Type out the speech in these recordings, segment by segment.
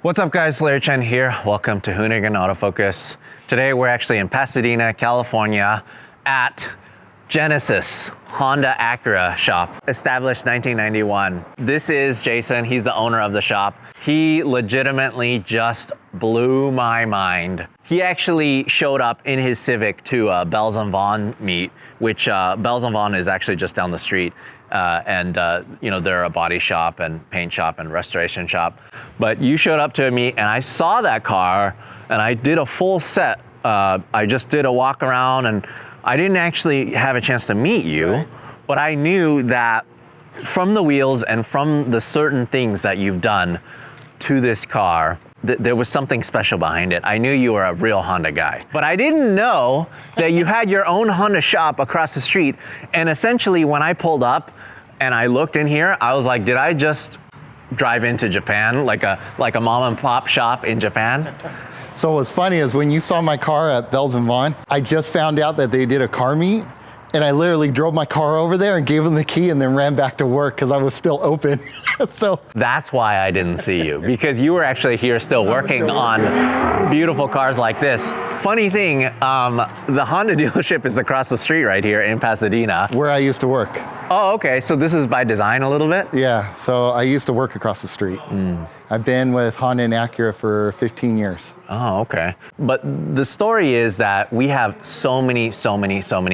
What's up guys, Larry Chen here. Welcome to Mugen Autofocus. Today we're actually in Pasadena, California at Genesis Honda Acura shop, established 1991. This is Jason, he's the owner of the shop. He legitimately just blew my mind. He actually showed up in his Civic to a Bells & Vaughan meet, which Bells & Vaughan is actually just down the street. You know, they're a body shop and paint shop and restoration shop. But you showed up to a meet and I saw that car and I did a full set. I just did a walk around and I didn't actually have a chance to meet you, right. But I knew that from the wheels and from the certain things that you've done to this car, there was something special behind it. I knew you were a real Honda guy, but I didn't know that you had your own Honda shop across the street. And essentially when I pulled up and I looked in here, I was like, did I just drive into Japan, like a mom and pop shop in Japan? So what's funny is when you saw my car at Bells & Vaughan, I just found out that they did a car meet. And I literally drove my car over there and gave them the key and then ran back to work because I was still open. So that's why I didn't see you, because you were actually here still working on beautiful cars like this. Funny thing, the Honda dealership is across the street right here in Pasadena. Where I used to work. Oh, okay. So this is by design a little bit? Yeah. So I used to work across the street. I've been with Honda and Acura for 15 years. Oh, okay. But the story is that we have so many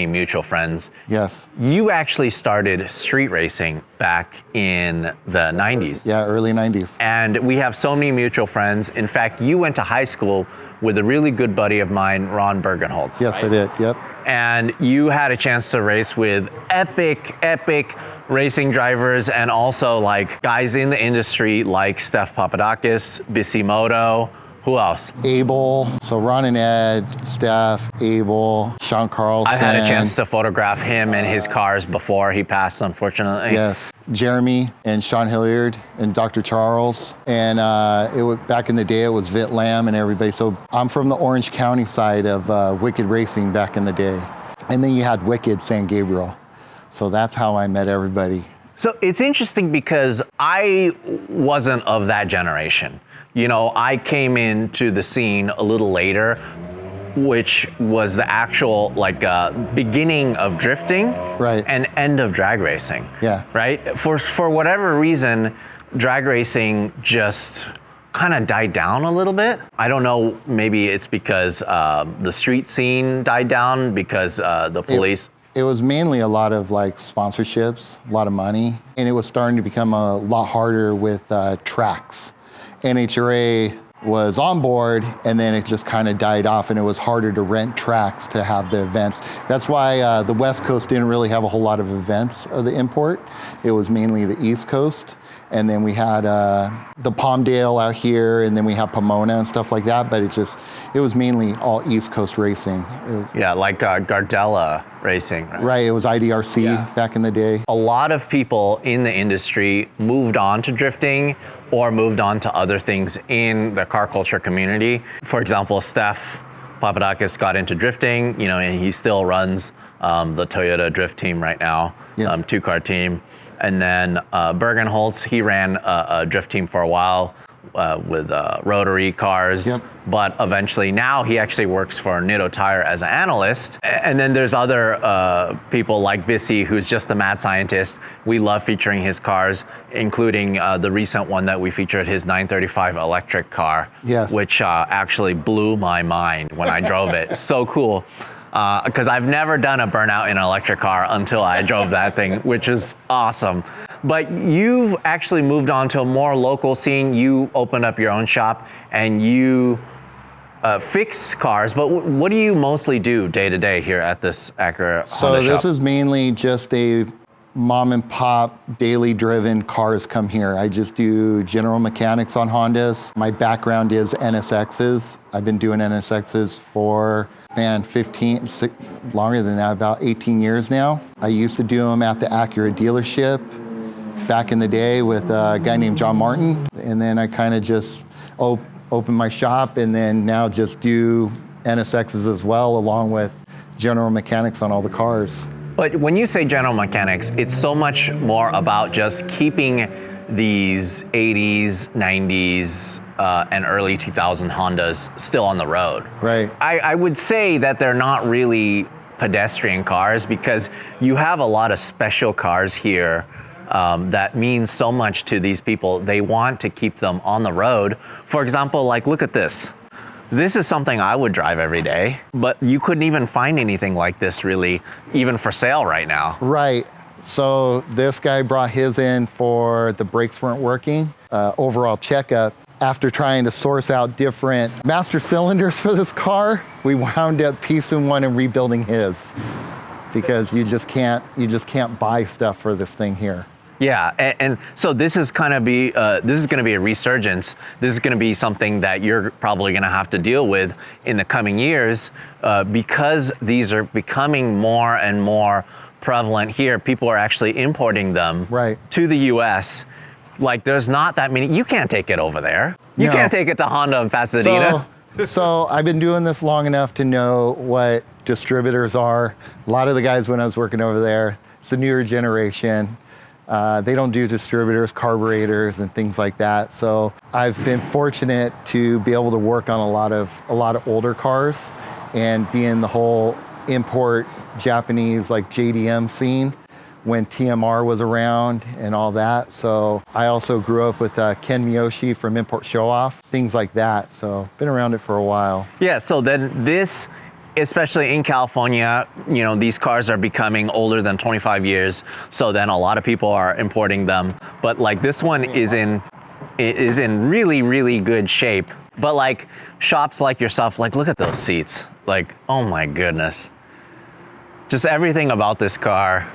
mutual friends. Yes. You actually started street racing back in the 90s. Yeah, early 90s. And we have so many mutual friends. In fact, you went to high school with a really good buddy of mine, Ron Bergenholtz. Yes, right? I did. Yep. And you had a chance to race with epic racing drivers and also like guys in the industry like Steph Papadakis, Bisimoto. Who else? Abel. So Ron and Ed, Steph, Abel, Sean Carlson. I had a chance to photograph him and his cars before he passed, unfortunately. Yes. Jeremy and Sean Hilliard and Dr. Charles. And it was back in the day, it was Vit Lamb and everybody. So I'm from the Orange County side of Wicked Racing back in the day. And then you had Wicked San Gabriel. So that's how I met everybody. So it's interesting because I wasn't of that generation. You know, I came into the scene a little later, which was the actual beginning of drifting, right, and end of drag racing. Yeah. Right? For whatever reason, drag racing just kind of died down a little bit. I don't know, maybe it's because the street scene died down because the police. It was mainly a lot of sponsorships, a lot of money, and it was starting to become a lot harder with tracks. NHRA was on board and then it just kind of died off and it was harder to rent tracks to have the events. That's why the West Coast didn't really have a whole lot of events of the import. It was mainly the East Coast. And then we had the Palmdale out here and then we have Pomona and stuff like that. But it was mainly all East Coast racing. Yeah, like Gardella racing. Right, it was IDRC back in the day. A lot of people in the industry moved on to drifting or moved on to other things in the car culture community. For example, Steph Papadakis got into drifting, you know, and he still runs the Toyota drift team right now, yes. Two-car team. And then Bergenholtz, he ran a drift team for a while with rotary cars, yep. But eventually now he actually works for Nitto Tire as an analyst. And then there's other people like Bissy, who's just the mad scientist. We love featuring his cars, including the recent one that we featured, his 935 electric car, yes. Which actually blew my mind when I drove it. So cool. Because I've never done a burnout in an electric car until I drove that thing, which is awesome. But you've actually moved on to a more local scene. You opened up your own shop and you fix cars. But what do you mostly do day to day here at this Acura Honda shop? So this is mainly just a mom and pop, daily driven cars come here. I just do general mechanics on Hondas. My background is NSXs. I've been doing NSXs for, 15, longer than that, about 18 years now. I used to do them at the Acura dealership back in the day with a guy named John Martin. And then I kind of just opened my shop and then now just do NSXs as well, along with general mechanics on all the cars. But when you say general mechanics, it's so much more about just keeping these 80s, 90s and early 2000 Hondas still on the road. Right. I would say that they're not really pedestrian cars because you have a lot of special cars here that mean so much to these people. They want to keep them on the road. For example, like look at this. This is something I would drive every day, but you couldn't even find anything like this really, even for sale right now. Right. So this guy brought his in for the brakes weren't working, overall checkup. After trying to source out different master cylinders for this car, we wound up piecing one and rebuilding his because you just can't buy stuff for this thing here. Yeah, and so this is going to be a resurgence. This is going to be something that you're probably going to have to deal with in the coming years because these are becoming more and more prevalent here. People are actually importing them to the U.S. Like there's not that many. You can't take it over there. You can't take it to Honda in Pasadena. So I've been doing this long enough to know what distributors are. A lot of the guys when I was working over there, it's a newer generation. They don't do distributors, carburetors, and things like that. So I've been fortunate to be able to work on a lot of older cars and be in the whole import Japanese like JDM scene when TMR was around and all that. So I also grew up with Ken Miyoshi from Import Show Off, things like that. So been around it for a while. Yeah, so then this, especially in California, you know, these cars are becoming older than 25 years. So then a lot of people are importing them. But like this one is in really, really good shape. But like shops like yourself, like look at those seats. Like, oh my goodness. Just everything about this car,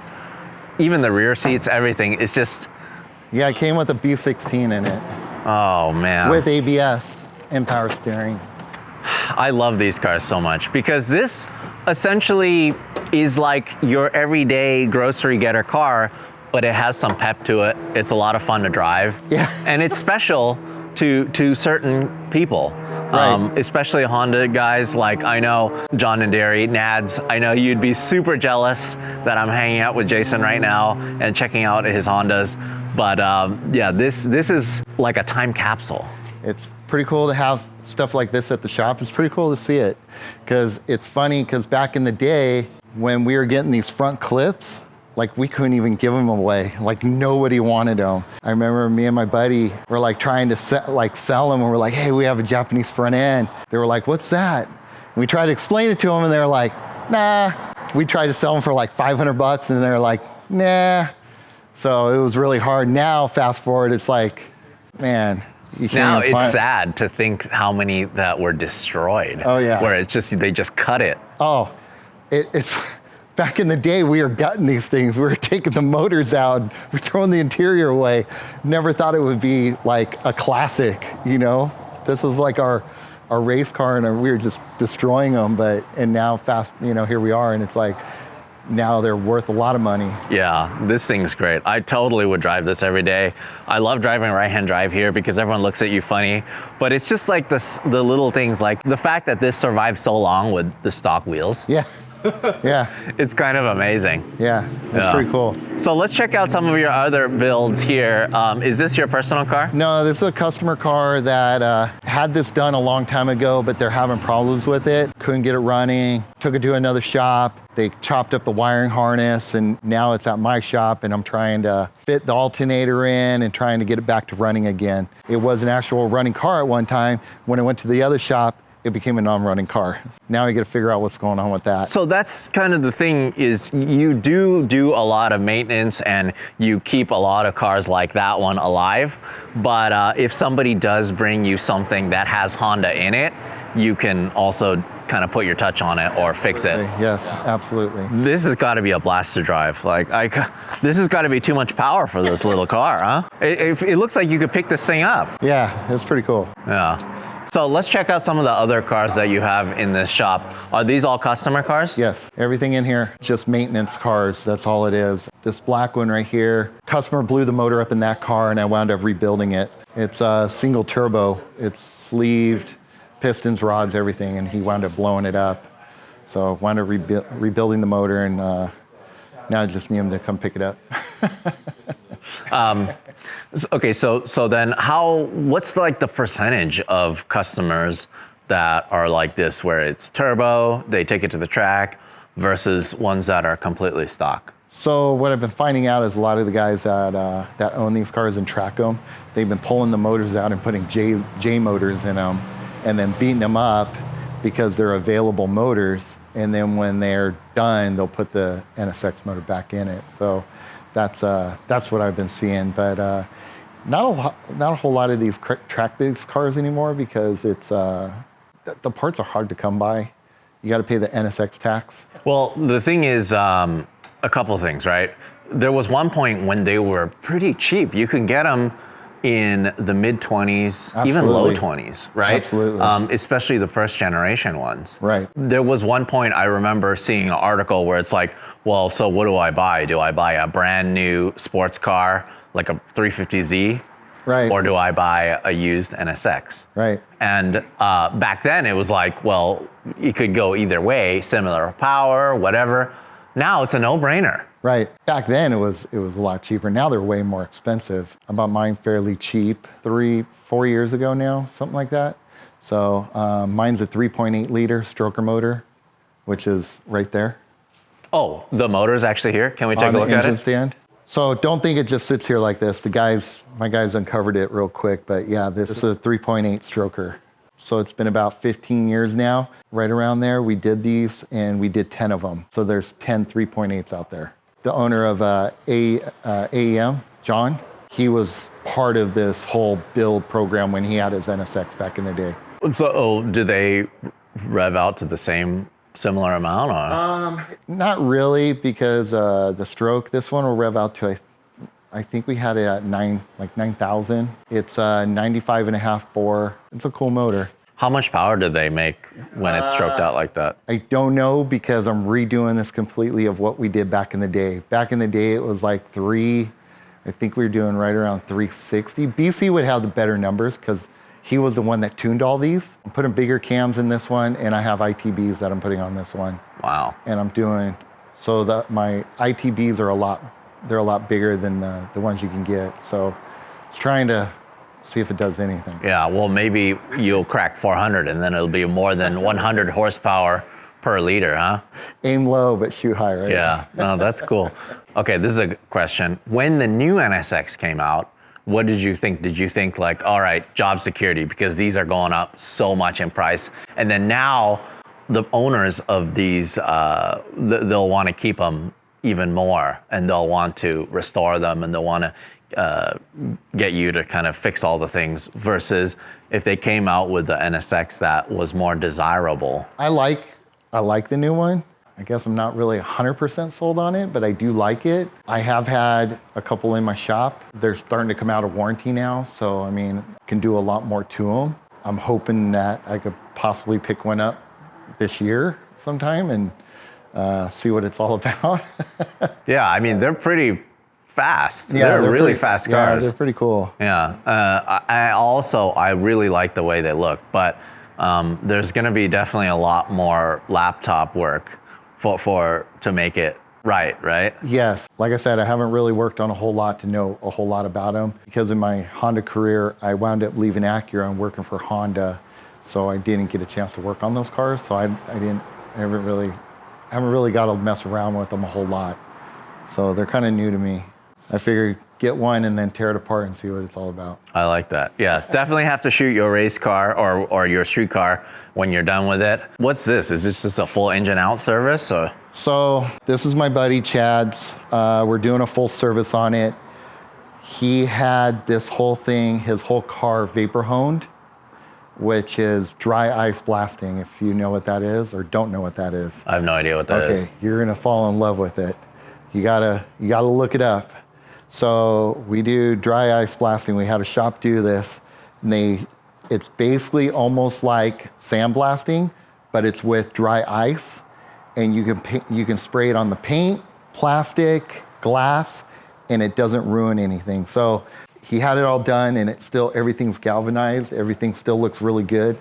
even the rear seats, everything, it's just... Yeah, it came with a B16 in it. Oh man. With ABS and power steering. I love these cars so much because this essentially is like your everyday grocery getter car, but it has some pep to it. It's a lot of fun to drive. Yeah. And it's special to certain people. Right. Especially Honda guys, like I know John and Derry, Nads, I know you'd be super jealous that I'm hanging out with Jason right now and checking out his Hondas. But yeah, this is like a time capsule. It's pretty cool to have stuff like this at the shop. It's pretty cool to see it because it's funny because back in the day when we were getting these front clips, like we couldn't even give them away. Like nobody wanted them. I remember me and my buddy were like trying to sell them and we're like, hey, we have a Japanese front end. They were like, what's that? And we tried to explain it to them and they were like, nah. We tried to sell them for like $500 and they're like, nah. So it was really hard. Now, fast forward, it's like, man, you can't now even it's sad to think how many that were destroyed. Oh yeah. Where they just cut it. Oh, it's back in the day we were gutting these things. We were taking the motors out, we're throwing the interior away. Never thought it would be like a classic, you know? This was like our race car and we were just destroying them, and now here we are and it's like, now they're worth a lot of money. Yeah, this thing's great. I totally would drive this every day. I love driving right-hand drive here because everyone looks at you funny, but it's just like the little things, like the fact that this survived so long with the stock wheels. Yeah. Yeah. It's kind of amazing. Yeah, that's pretty cool. So let's check out some of your other builds here. Is this your personal car? No, this is a customer car that had this done a long time ago, but they're having problems with it. Couldn't get it running. Took it to another shop. They chopped up the wiring harness and now it's at my shop and I'm trying to fit the alternator in and trying to get it back to running again. It was an actual running car at one time. When I went to the other shop, it became a non-running car. Now I got to figure out what's going on with that. So that's kind of the thing is you do a lot of maintenance and you keep a lot of cars like that one alive. But if somebody does bring you something that has Honda in it, you can also kind of put your touch on it or fix it. Yes, absolutely. This has got to be a blast to drive. Like this has got to be too much power for this little car, huh? It looks like you could pick this thing up. Yeah, it's pretty cool. Yeah. So let's check out some of the other cars that you have in this shop. Are these all customer cars? Yes, everything in here, just maintenance cars, that's all it is. This black one right here, customer blew the motor up in that car and I wound up rebuilding it. It's a single turbo, it's sleeved, pistons, rods, everything, and he wound up blowing it up. So wound up rebuilding the motor and now I just need him to come pick it up. Okay, so then what's like the percentage of customers that are like this, where it's turbo, they take it to the track, versus ones that are completely stock? So what I've been finding out is a lot of the guys that own these cars and track them, they've been pulling the motors out and putting J motors in them, and then beating them up because they're available motors. And then when they're done, they'll put the NSX motor back in it. So that's what I've been seeing. But not a whole lot of these track these cars anymore, because it's the parts are hard to come by. You got to pay the NSX tax. Well, the thing is, a couple of things, right? There was one point when they were pretty cheap. You can get them in the mid 20s, even low 20s, right? Absolutely. Especially the first generation ones. Right. There was one point I remember seeing an article where it's like, well, so what do I buy? Do I buy a brand new sports car, like a 350Z? Right. Or do I buy a used NSX? Right. And back then it was like, well, you could go either way, similar power, whatever. Now it's a no-brainer. Right. Back then it was a lot cheaper. Now they're way more expensive. I bought mine fairly cheap 3-4 years ago now, something like that. So mine's a 3.8 liter stroker motor, which is right there. Oh, the motor's actually here. Can we take a look at it? On the engine stand. So don't think it just sits here like this. My guys uncovered it real quick, but yeah, this is a 3.8 stroker. So it's been about 15 years now, right around there. We did these and we did 10 of them. So there's 10 3.8s out there. The owner of AEM, John, he was part of this whole build program when he had his NSX back in the day. So do they rev out to the similar amount? Or? Not really, because the stroke, this one will rev out to, I think we had it at 9,000. It's a 95.5 bore. It's a cool motor. How much power do they make when it's stroked out like that? I don't know, because I'm redoing this completely of what we did back in the day. Back in the day, it was like I think we were doing right around 360. BC would have the better numbers because he was the one that tuned all these. I'm putting bigger cams in this one, and I have ITBs that I'm putting on this one. Wow. And I'm doing, so that my ITBs are a lot bigger than the ones you can get. So I was trying to see if it does anything. Yeah, well, maybe you'll crack 400 and then it'll be more than 100 horsepower per liter, huh? Aim low, but shoot high, right? Yeah, no, that's cool. Okay, this is a question. When the new NSX came out, what did you think? Did you think like, all right, job security, because these are going up so much in price? And then now the owners of these, they'll want to keep them even more, and they'll want to restore them, and they'll want to get you to kind of fix all the things, versus if they came out with the NSX that was more desirable. I like the new one. I guess I'm not really 100% sold on it, but I do like it. I have had a couple in my shop. They're starting to come out of warranty now, so I mean, can do a lot more to them. I'm hoping that I could possibly pick one up this year sometime and see what it's all about. Yeah, I mean, they're pretty fast. Yeah, they're really fast cars. Yeah, they're pretty cool. Yeah. I really like the way they look, but there's going to be definitely a lot more laptop work to make it right? Yes. Like I said, I haven't really worked on a whole lot to know a whole lot about them, because in my Honda career, I wound up leaving Acura and working for Honda, so I didn't get a chance to work on those cars. So I haven't really got to mess around with them a whole lot. So they're kind of new to me. I figured get one and then tear it apart and see what it's all about. I like that. Yeah, definitely have to shoot your race car or your street car when you're done with it. What's this? Is this just a full engine out service? Or? So this is my buddy Chad's. We're doing a full service on it. He had this whole thing, his whole car vapor honed, which is dry ice blasting, if you know what that is or don't know what that is. I have no idea what that is. Okay, you're gonna fall in love with it. You gotta look it up. So we do dry ice blasting. We had a shop do this. And it's basically almost like sandblasting, but it's with dry ice, and you can spray it on the paint, plastic, glass, and it doesn't ruin anything. So he had it all done, and everything's galvanized. Everything still looks really good.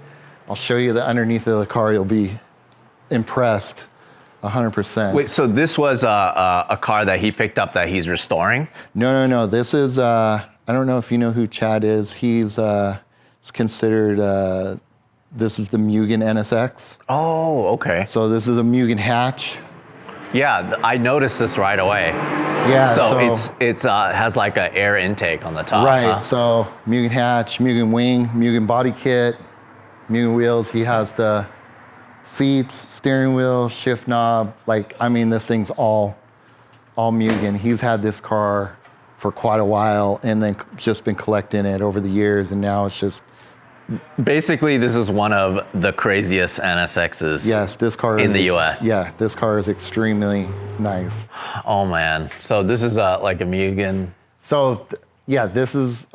I'll show you the underneath of the car. You'll be impressed 100%. Wait, so this was a car that he picked up that he's restoring? No. This is, I don't know if you know who Chad is. He's considered, this is the Mugen Nsx. Oh, okay. So this is a Mugen hatch. Yeah, I noticed this right away. Yeah. So it's has like an air intake on the top. Right. Huh? So Mugen hatch, Mugen wing, Mugen body kit, Mugen wheels. He has the seats, steering wheel, shift knob. Like, I mean, this thing's all Mugen. He's had this car for quite a while and then just been collecting it over the years, and now it's just. Basically, this is one of the craziest NSXs. Yes, this car in the US. Yeah, this car is extremely nice. Oh man, so this is like a Mugen. So this is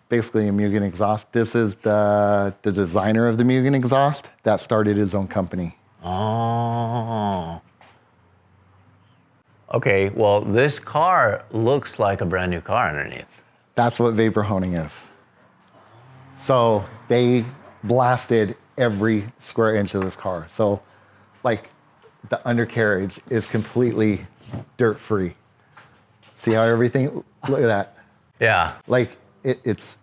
basically a Mugen exhaust. This is the designer of the Mugen exhaust that started his own company. Oh. Okay, well, this car looks like a brand new car underneath. That's what vapor honing is. So they blasted every square inch of this car. So like the undercarriage is completely dirt free. See how everything, look at that. Yeah. Like it's.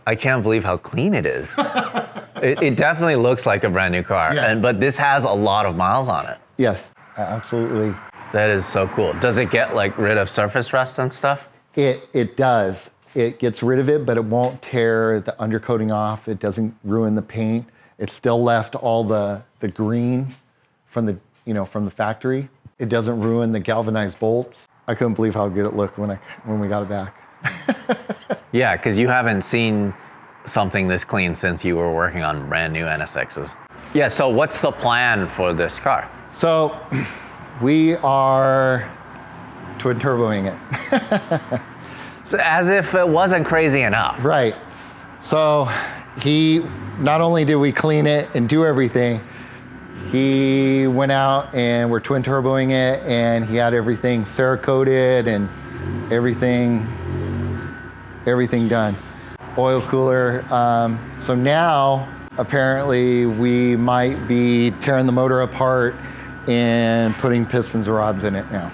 I can't believe how clean it is. It definitely looks like a brand new car. Yeah. But this has a lot of miles on it. Yes, absolutely. That is so cool. Does it get like rid of surface rust and stuff? It does. It gets rid of it, but it won't tear the undercoating off. It doesn't ruin the paint. It still left all the green from the factory. It doesn't ruin the galvanized bolts. I couldn't believe how good it looked when we got it back. Yeah, because you haven't seen something this clean since you were working on brand new NSXs. Yeah, so what's the plan for this car? So we are twin turboing it. So as if it wasn't crazy enough. Right. So not only did we clean it and do everything, he went out and we're twin turboing it, and he had everything Cerakoted and everything done. Oil cooler. So now apparently we might be tearing the motor apart and putting pistons and rods in it now.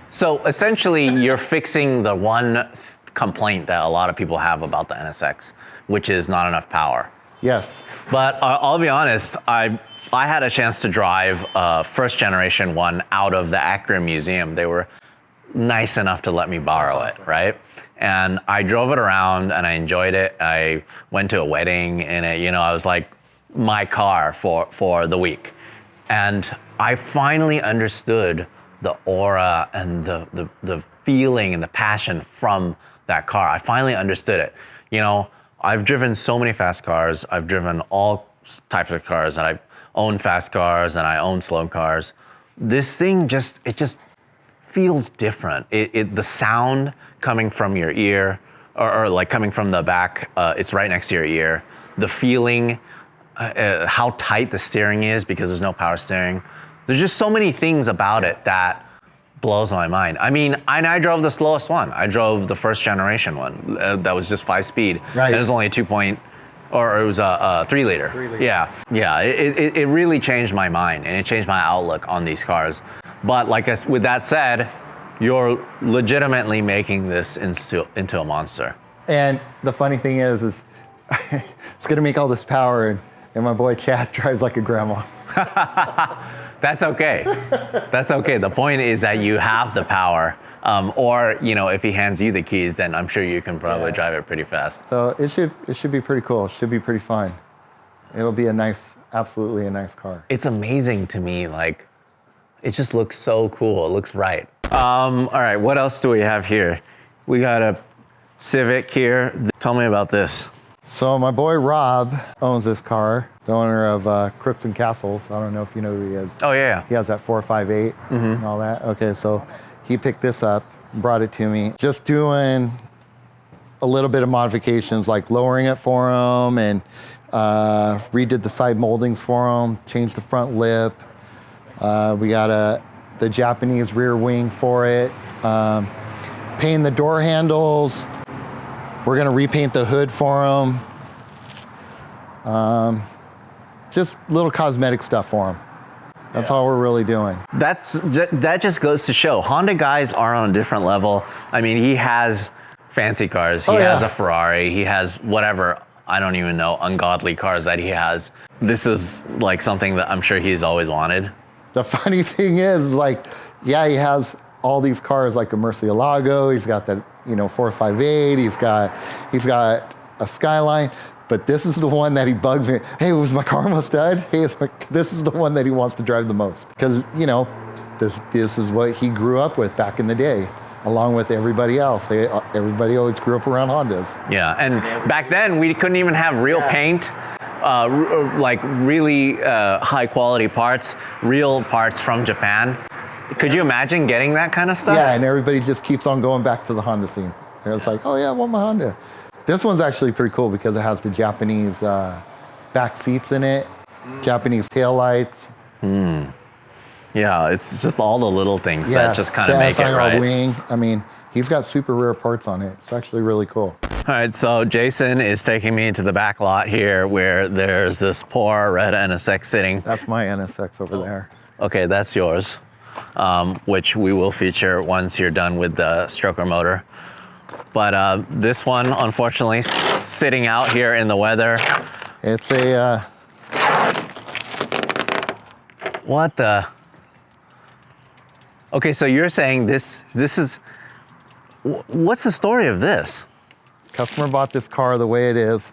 So essentially, you're fixing the one complaint that a lot of people have about the NSX, which is not enough power. Yes. But I'll be honest, I had a chance to drive first generation one out of the Acura Museum. They were nice enough to let me borrow it, right? And I drove it around and I enjoyed it. I went to a wedding in it. I was like my car for the week. And I finally understood the aura and the feeling and the passion from that car. I finally understood it. I've driven so many fast cars. I've driven all types of cars, and I've owned fast cars and I own slow cars. This thing it just feels different. The sound coming from your ear, or like coming from the back, it's right next to your ear. The feeling, how tight the steering is because there's no power steering. There's just so many things about it that blows my mind. I mean, I drove the slowest one. I drove the first generation one that was just 5-speed. Right. And it was only a 3 liter. 3 liter. Yeah. It really changed my mind, and it changed my outlook on these cars. But with that said, you're legitimately making this into a monster. And the funny thing is it's gonna make all this power, and my boy Chad drives like a grandma. That's okay. That's okay. The point is that you have the power. Or if he hands you the keys, then I'm sure you can probably drive it pretty fast. So it should be pretty cool. It should be pretty fun. It'll be absolutely a nice car. It's amazing to me. It just looks so cool. It looks right. All right, what else do we have here? We got a Civic here. Tell me about this. So my boy Rob owns this car, the owner of Crooks and Castles. I don't know if you know who he is. Oh, yeah. He has that 458 and all that. Okay, so he picked this up, brought it to me. Just doing a little bit of modifications, like lowering it for him, and redid the side moldings for him, changed the front lip. We got the Japanese rear wing for it, painting the door handles. We're gonna repaint the hood for him. Just little cosmetic stuff for him. That's all we're really doing. That just goes to show Honda guys are on a different level. I mean, he has fancy cars. He has a Ferrari. He has whatever, I don't even know, ungodly cars that he has. This is like something that I'm sure he's always wanted. The funny thing is, like, yeah, he has all these cars like a Murcielago. He's got that, 458. He's got a Skyline. But this is the one that he bugs me. Hey, was my car almost done? Hey, this is the one that he wants to drive the most. Because, this is what he grew up with back in the day, along with everybody else. Everybody always grew up around Hondas. Yeah, and back then we couldn't even have real paint, like really high quality parts, real parts from Japan. Could you imagine getting that kind of stuff? Yeah, and everybody just keeps on going back to the Honda scene. And it's like, oh yeah, I want my Honda. This one's actually pretty cool because it has the Japanese back seats in it, Japanese taillights. Yeah, it's just all the little things that just kind of make it right. Wing. I mean, he's got super rare parts on it. It's actually really cool. All right, so Jason is taking me into the back lot here where there's this poor red NSX sitting. That's my NSX over there. Okay, that's yours, which we will feature once you're done with the stroker motor. But this one, unfortunately, sitting out here in the weather. It's a... What the? Okay, so you're saying this is... What's the story of this? Customer bought this car the way it is.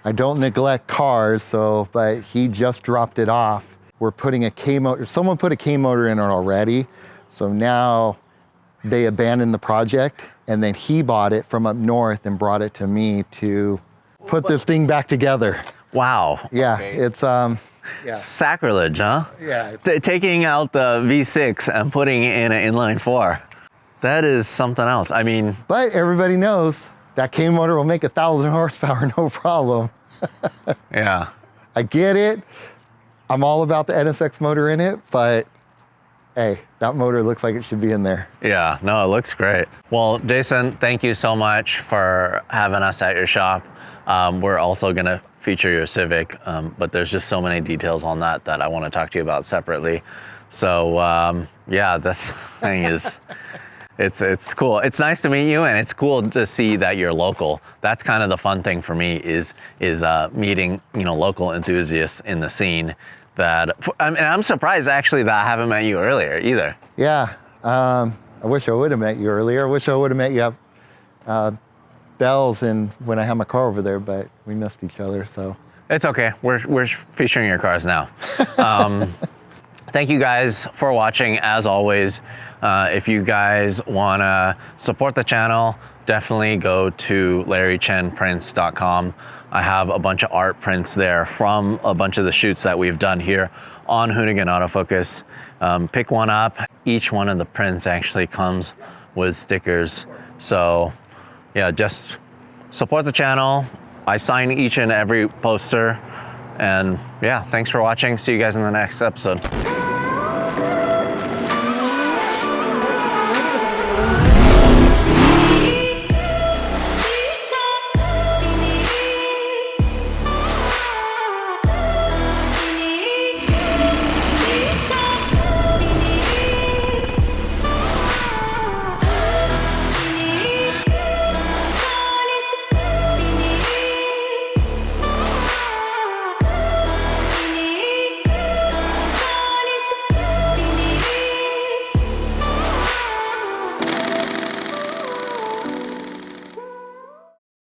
I don't neglect cars, but he just dropped it off. We're putting a K motor. Someone put a K motor in it already. So now they abandoned the project. And then he bought it from up north and brought it to me to put this thing back together. Wow. Yeah, okay. It's sacrilege, huh? Yeah. Taking out the V6 and putting in an inline 4. That is something else. I mean... But everybody knows that K motor will make 1,000 horsepower, no problem. Yeah. I get it. I'm all about the NSX motor in it, but hey, that motor looks like it should be in there. Yeah, no, it looks great. Well, Jason, thank you so much for having us at your shop. We're also gonna feature your Civic, but there's just so many details on that I wanna talk to you about separately. So yeah, the thing is, it's cool. It's nice to meet you, and it's cool to see that you're local. That's kind of the fun thing for me is meeting, local enthusiasts in the scene. I'm surprised actually that I haven't met you earlier either. Yeah, I wish I would have met you earlier. I wish I would have met you at Bell's and when I had my car over there, but we missed each other, so. It's okay, we're featuring your cars now. Thank you guys for watching, as always. If you guys wanna support the channel, definitely go to LarryChenPrints.com. I have a bunch of art prints there from a bunch of the shoots that we've done here on Hoonigan Autofocus. Pick one up. Each one of the prints actually comes with stickers. So yeah, just support the channel. I sign each and every poster. And yeah, thanks for watching. See you guys in the next episode.